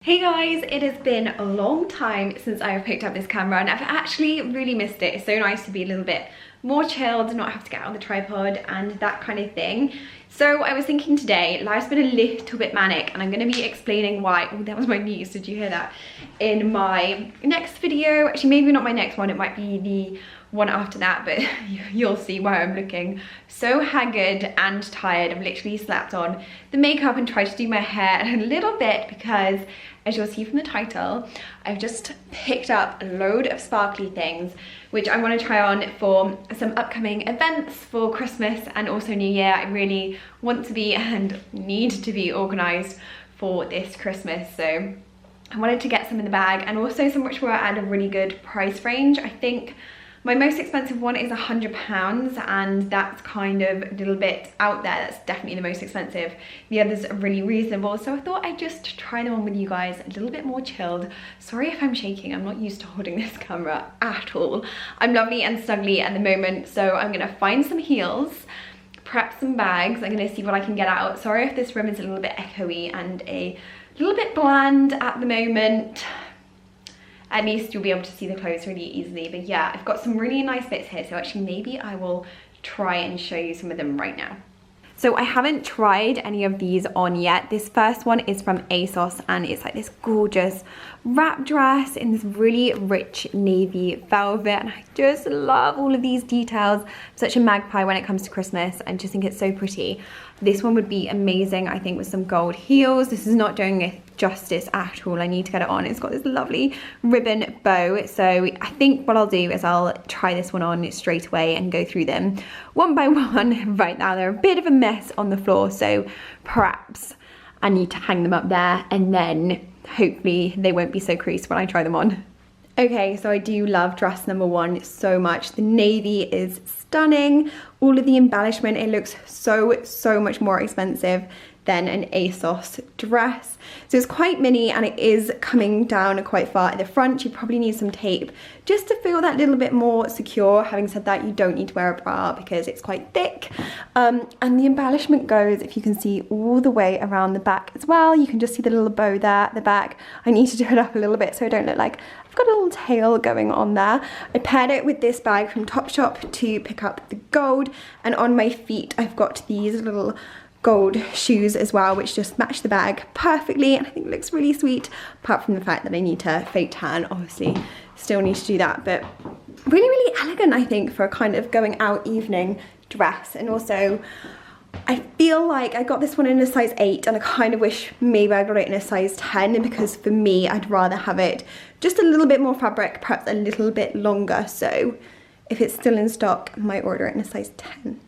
Hey guys, it has been a long time since I have picked up this camera and I've actually really missed it. It's so nice to be a little bit more chilled, not have to get on the tripod and that kind of thing. So I was thinking today, life's been a little bit manic and I'm going to be explaining why. Oh, that was my niece, did you hear that? In my next video, actually maybe not my next one, it might be the one after that, but you'll see why I'm looking so haggard and tired. I've literally slapped on the makeup and tried to do my hair a little bit because, as you'll see from the title, I've just picked up a load of sparkly things which I want to try on for some upcoming events for Christmas and also New Year. I really want to be and need to be organised for this Christmas, so I wanted to get some in the bag, and also some which were at a really good price range. I think my most expensive one is £100 and that's kind of a little bit out there. That's definitely the most expensive. The others are really reasonable. So I thought I'd just try them on with you guys a little bit more chilled. Sorry if I'm shaking, I'm not used to holding this camera at all. I'm lovely and snuggly at the moment, so I'm gonna find some heels, prep some bags. I'm gonna see what I can get out. Sorry if this room is a little bit echoey and a little bit bland at the moment. At least you'll be able to see the clothes really easily. But yeah, I've got some really nice bits here, so actually maybe I will try and show you some of them right now. So I haven't tried any of these on yet. This first one is from ASOS and it's like this gorgeous wrap dress in this really rich navy velvet, and I just love all of these details. I'm such a magpie when it comes to Christmas and just think it's so pretty. This one would be amazing, I think, with some gold heels. This is not doing it justice at all. I need to get it on. It's got this lovely ribbon bow, so I think what I'll do is I'll try this one on straight away and go through them one by one. Right now they're a bit of a mess on the floor, so perhaps I need to hang them up there and then hopefully they won't be so creased when I try them on. Okay, so I do love dress number one so much. The navy is stunning. All of the embellishment, it looks so much more expensive than an ASOS dress. So it's quite mini and it is coming down quite far at the front. You probably need some tape just to feel that little bit more secure. Having said that, you don't need to wear a bra because it's quite thick. And the embellishment goes, if you can see, all the way around the back as well. You can just see the little bow there at the back. I need to do it up a little bit so I don't look like I've got a little tail going on there. I paired it with this bag from Topshop to pick up the gold, and on my feet I've got these little gold shoes as well, which just match the bag perfectly, and I think it looks really sweet, apart from the fact that I need to fake tan. Obviously still need to do that, but really elegant, I think, for a kind of going out evening dress. And also I feel like I got this one in a size 8 and I kind of wish maybe I got it in a size 10, because for me I'd rather have it just a little bit more fabric, perhaps a little bit longer. So if it's still in stock, I might order it in a size 10.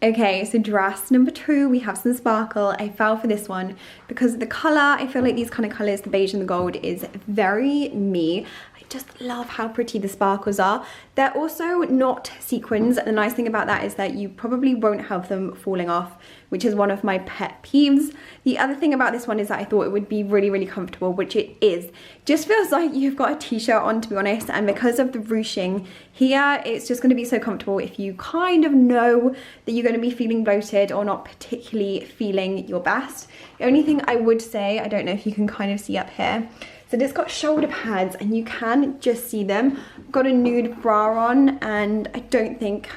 Okay, so dress number 2, we have some sparkle. I fell for this one because of the colour. I feel like these kind of colours, the beige and the gold, is very me. I just love how pretty the sparkles are. They're also not sequins. The nice thing about that is that you probably won't have them falling off, which is one of my pet peeves. The other thing about this one is that I thought it would be really comfortable, which it is. Just feels like you've got a t-shirt on, to be honest, and because of the ruching here, it's just going to be so comfortable if you kind of know that you're going to be feeling bloated or not particularly feeling your best. The only thing I would say, I don't know if you can kind of see up here, so it's got shoulder pads and you can just see them. I've got a nude bra on and I think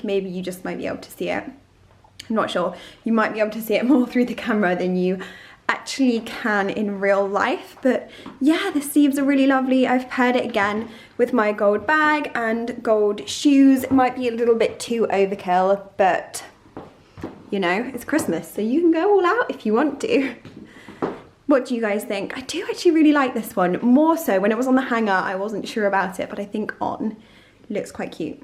maybe you just might be able to see it. I'm not sure. You might be able to see it more through the camera than you actually can in real life. But yeah, the sleeves are really lovely. I've paired it again with my gold bag and gold shoes. It might be a little bit too overkill, but you know, it's Christmas, so you can go all out if you want to. What do you guys think? I do actually really like this one. More so when it was on the hanger, I wasn't sure about it, but I think on it looks quite cute.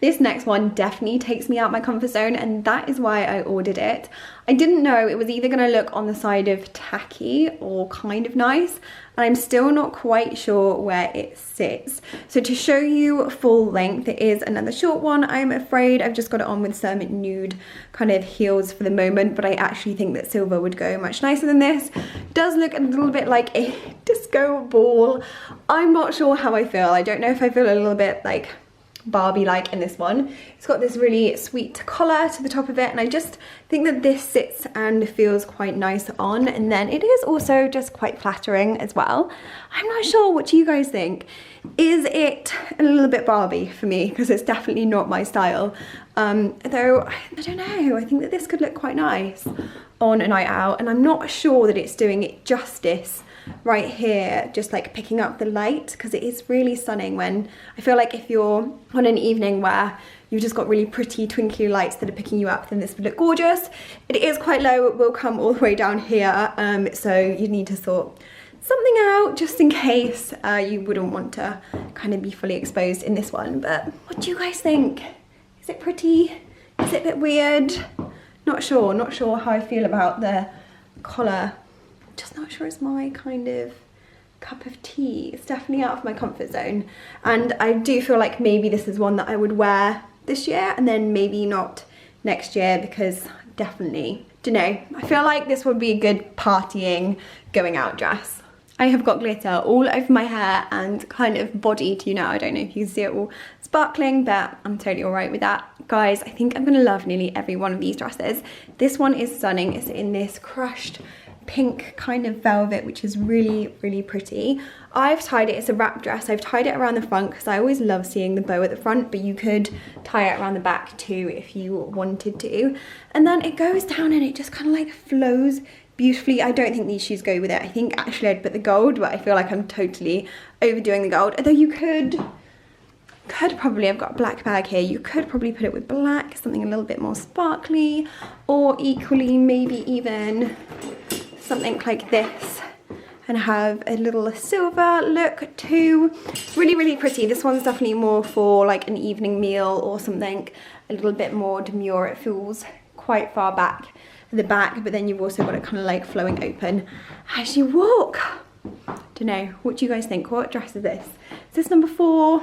This next one definitely takes me out my comfort zone, and that is why I ordered it. I didn't know it was either going to look on the side of tacky or kind of nice, and I'm still not quite sure where it sits. So to show you full length, it is another short one, I'm afraid. I've just got it on with some nude kind of heels for the moment, but I actually think that silver would go much nicer than this. Does look a little bit like a disco ball. I'm not sure how I feel. I don't know if I feel a little bit like Barbie-like in this one. It's got this really sweet collar to the top of it, and I just think that this sits and feels quite nice on, and then it is also just quite flattering as well. I'm not sure, what do you guys think? Is it a little bit Barbie for me? Because it's definitely not my style. Though, I don't know, I think that this could look quite nice on a night out, and I'm not sure that it's doing it justice right here, just like picking up the light, because it is really stunning. When I feel like if you're on an evening where you've just got really pretty twinkly lights that are picking you up, then this would look gorgeous. It is quite low, it will come all the way down here, so you need to sort something out just in case you wouldn't want to kind of be fully exposed in this one. But what do you guys think? Is it pretty? Is it a bit weird? Not sure how I feel about the collar. Just not sure it's my kind of cup of tea. It's definitely out of my comfort zone, and I do feel like maybe this is one that I would wear this year and then maybe not next year, because definitely, don't know, I feel like this would be a good partying going out dress. I have got glitter all over my hair and kind of body too now. I don't know if you can see it all sparkling, but I'm totally all right with that. Guys, I think I'm gonna love nearly every one of these dresses. This one is stunning. It's in this crushed pink kind of velvet, which is really, really pretty. I've tied it, it's a wrap dress. I've tied it around the front because I always love seeing the bow at the front, but you could tie it around the back too if you wanted to. And then it goes down and it just kind of like flows beautifully. I don't think these shoes go with it. I think actually I'd put the gold, but I feel like I'm totally overdoing the gold. Although you could probably, I've got a black bag here, you could probably put it with black, something a little bit more sparkly, or equally maybe even something like this and have a little silver look too. Really, really pretty. This one's definitely more for like an evening meal or something a little bit more demure. It feels quite far back at the back, but then you've also got it kind of like flowing open as you walk. Don't know, what do you guys think? What dress is this? Is this number 4?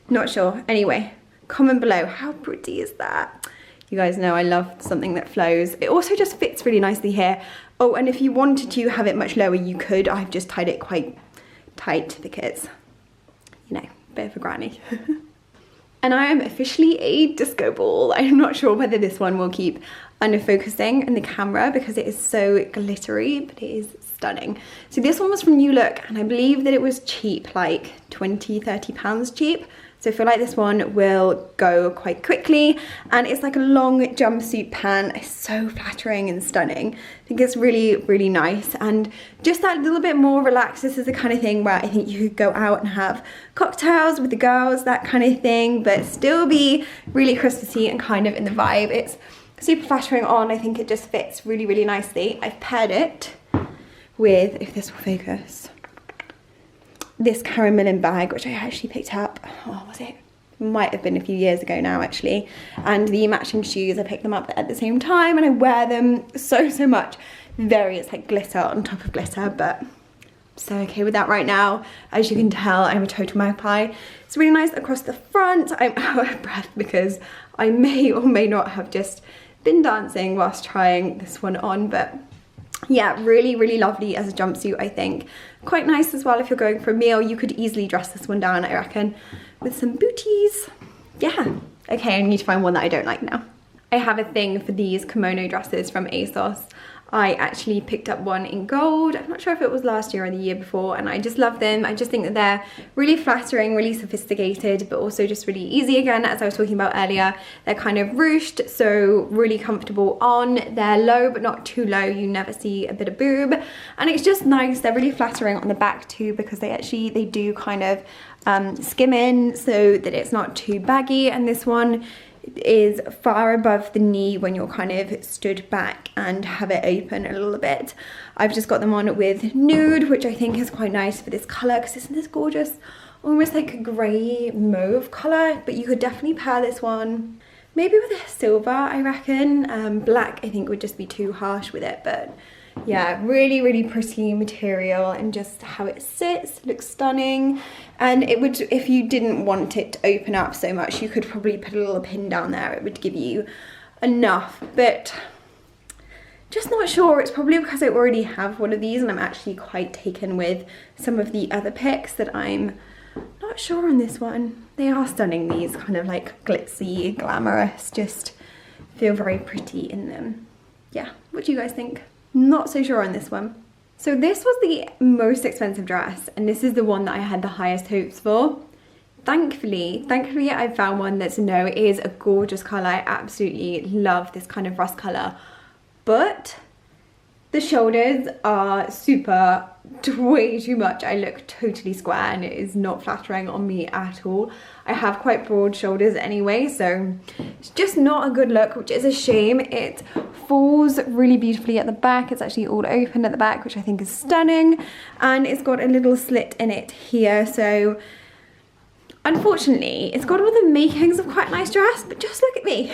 Not sure. Anyway, comment below, how pretty is that? You guys know I love something that flows. It also just fits really nicely here. Oh, and if you wanted to have it much lower, you could. I've just tied it quite tight because, you know, bit of a granny. And I am officially a disco ball. I'm not sure whether this one will keep under focusing in the camera because it is so glittery, but it is stunning. So this one was from New Look, and I believe that it was cheap, like 20, 30 pounds cheap. So I feel like this one will go quite quickly, and it's like a long jumpsuit pant. It's so flattering and stunning. I think it's really, really nice, and just that little bit more relaxed. This is the kind of thing where I think you could go out and have cocktails with the girls, that kind of thing, but still be really Christmassy and kind of in the vibe. It's super flattering on. I think it just fits really, really nicely. I've paired it with, if this will focus, this Karen Millen bag, which I actually picked up, oh, was it? Might have been a few years ago now, actually. And the matching shoes, I picked them up at the same time, and I wear them so, so much. It's like glitter on top of glitter, but I'm so okay with that right now. As you can tell, I'm a total magpie. It's really nice across the front. I'm out of breath because I may or may not have just been dancing whilst trying this one on, but yeah, really, really lovely as a jumpsuit, I think. Quite nice as well if you're going for a meal. You could easily dress this one down, I reckon, with some booties. Yeah. Okay, I need to find one that I don't like now. I have a thing for these kimono dresses from ASOS. I actually picked up one in gold. I'm not sure if it was last year or the year before, and I just love them. I just think that they're really flattering, really sophisticated, but also just really easy again, as I was talking about earlier. They're kind of ruched, so really comfortable on. They're low, but not too low. You never see a bit of boob, and it's just nice. They're really flattering on the back too, because they do kind of skim in so that it's not too baggy, and this one is far above the knee when you're kind of stood back and have it open a little bit. I've just got them on with nude, which I think is quite nice for this colour, because isn't this gorgeous? Almost like a grey mauve colour, but you could definitely pair this one maybe with a silver, I reckon. Black I think would just be too harsh with it, but yeah, really, really pretty material, and just how it sits looks stunning. And it would, if you didn't want it to open up so much, you could probably put a little pin down there. It would give you enough, but just not sure. It's probably because I already have one of these, and I'm actually quite taken with some of the other picks that I'm not sure on this one. They are stunning, these kind of like glitzy, glamorous, just feel very pretty in them. Yeah, what do you guys think? Not so sure on this one. So this was the most expensive dress, and this is the one that I had the highest hopes for. Thankfully I found one that's, no, it is a gorgeous colour. I absolutely love this kind of rust colour, but the shoulders are super, way too much. I look totally square and it is not flattering on me at all. I have quite broad shoulders anyway, so it's just not a good look, which is a shame. It falls really beautifully at the back. It's actually all open at the back, which I think is stunning, and it's got a little slit in it here, so unfortunately it's got all the makings of quite a nice dress, but just look at me.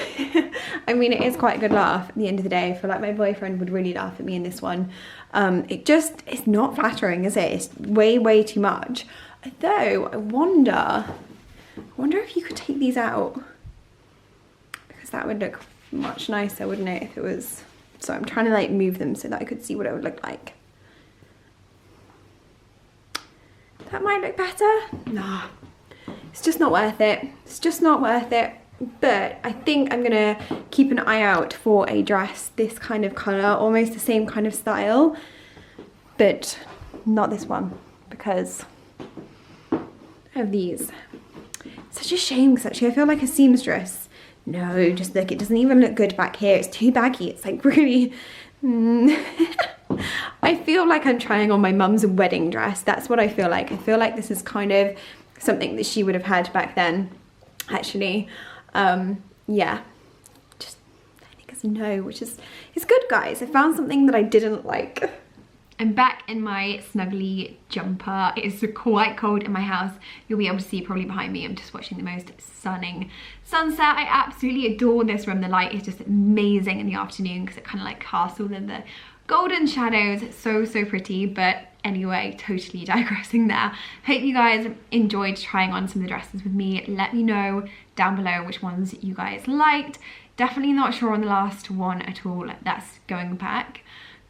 I mean, it is quite a good laugh at the end of the day. I feel like my boyfriend would really laugh at me in this one. It's not flattering, is it? It's way too much. Though I wonder if you could take these out, because that would look much nicer, wouldn't it, if it was. So I'm trying to like move them so that I could see what it would look like. That might look better. Nah, it's just not worth it. It's just not worth it. But I think I'm gonna keep an eye out for a dress this kind of colour, almost the same kind of style, but not this one, because of these. Such a shame, because actually I feel like a seamstress. No, just look, it doesn't even look good back here. It's too baggy. It's like really I feel like I'm trying on my mum's wedding dress. That's what I feel like. I feel like this is kind of something that she would have had back then, actually. Yeah, just I think it's a no, which is, it's good, guys. I found something that I didn't like. I'm back in my snuggly jumper. It is quite cold in my house. You'll be able to see probably behind me, I'm just watching the most stunning sunset. I absolutely adore this room. The light is just amazing in the afternoon because it kind of like casts all of the golden shadows. So pretty. But anyway, totally digressing there. Hope you guys enjoyed trying on some of the dresses with me. Let me know down below which ones you guys liked. Definitely not sure on the last one at all. That's going back.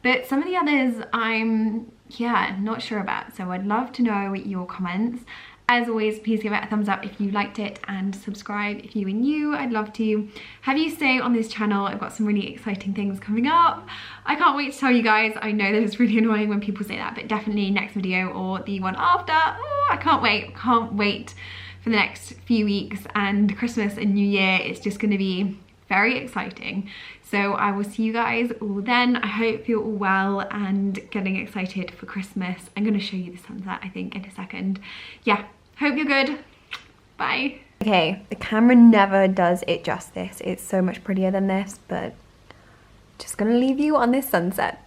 But some of the others I'm, yeah, not sure about. So I'd love to know your comments. As always, please give it a thumbs up if you liked it, and subscribe if you are new. I'd love to have you stay on this channel. I've got some really exciting things coming up. I can't wait to tell you guys. I know that it's really annoying when people say that, but definitely next video or the one after. Oh, I can't wait. Can't wait for the next few weeks, and Christmas and New Year. It's just going to be very exciting. So I will see you guys all then. I hope you're all well and getting excited for Christmas. I'm going to show you the sunset, I think, in a second. Yeah, hope you're good. Bye. Okay, the camera never does it justice. It's so much prettier than this, but just going to leave you on this sunset.